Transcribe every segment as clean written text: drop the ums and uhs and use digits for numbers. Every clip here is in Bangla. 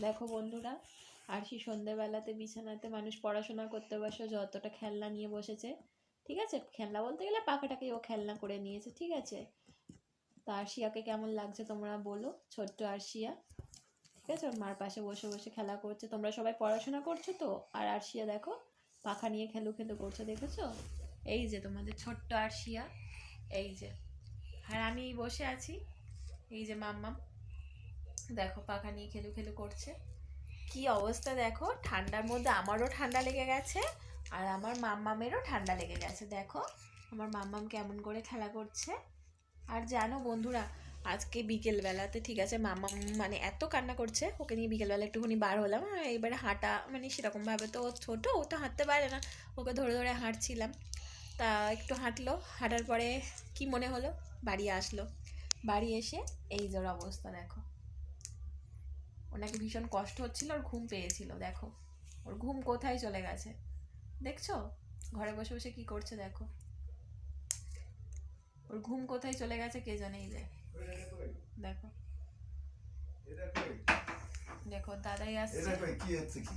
দেখো বন্ধুরা, আরশি সন্ধ্যেবেলাতে বিছানাতে মানুষ পড়াশোনা করতে বসে যতটা খেলনা নিয়ে বসেছে। ঠিক আছে, খেলনা বলতে গেলে পাখাটাকেই ও খেলনা করে নিয়েছে। ঠিক আছে, তা আরশিয়াকে কেমন লাগছে তোমরা বলো। ছোট্ট আরশিয়া, ঠিক আছে, ওর মার পাশে বসে বসে খেলা করছে। তোমরা সবাই পড়াশোনা করছো তো, আর আরশিয়া দেখো পাখা নিয়ে খেলু খেলু করছে, দেখেছো? এই যে তোমাদের ছোট্ট আরশিয়া, এই যে। আর আমি বসে আছি, এই যে মাম্মাম, দেখো পাখা নিয়ে খেলু খেলু করছে। কি অবস্থা দেখো, ঠান্ডার মধ্যে আমারও ঠান্ডা লেগে গেছে, আর আমার মাম্মামেরও ঠান্ডা লেগে গেছে। দেখো আমার মাম্মাম কেমন করে খেলা করছে। আর জানো বন্ধুরা, আজকে বিকেলবেলাতে, ঠিক আছে, মাম্মাম মানে এত কান্না করছে, ওকে নিয়ে বিকেলবেলা একটুখানি বার হলাম। এবারে হাঁটা মানে সেরকমভাবে তো ও ছোটো, ও তো হাঁটতে পারে না, ওকে ধরে ধরে হাঁটছিলাম। তা একটু হাঁটলো, হাঁটার পরে কি মনে হলো, বাড়ি আসলো। বাড়ি এসে এই যে ওর অবস্থা দেখো। ওনাকে ভীষণ কষ্ট হচ্ছিল, ওর ঘুম পেয়েছিল। দেখো ওর ঘুম কোথায় চলে গেছে, দেখছো? ঘরে বসে বসে কি করছে দেখো, ওর ঘুম কোথায় চলে গেছে কে জানে। এই যে দেখো, দেখো দাদাই আসছে, কি হচ্ছে কি,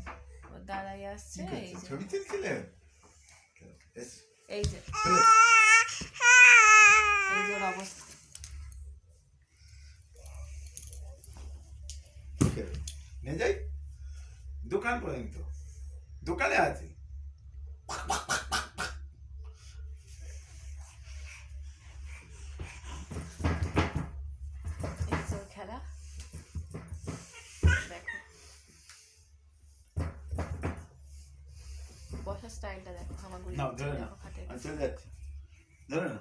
ওর দাদাই আসছে। এই যে ছবি তুলছিলে? এই যে এই যে ওর অবস্থা। নিয়ে যাই দোকান পর্যন্ত, দোকানে আছে। এই যে ওর খেলা দেখো, বসার স্টাইলটা দেখো, হামাগুড়ি না ধরে না, দেখো খাটে। চলে যাচ্ছে, ধরে না।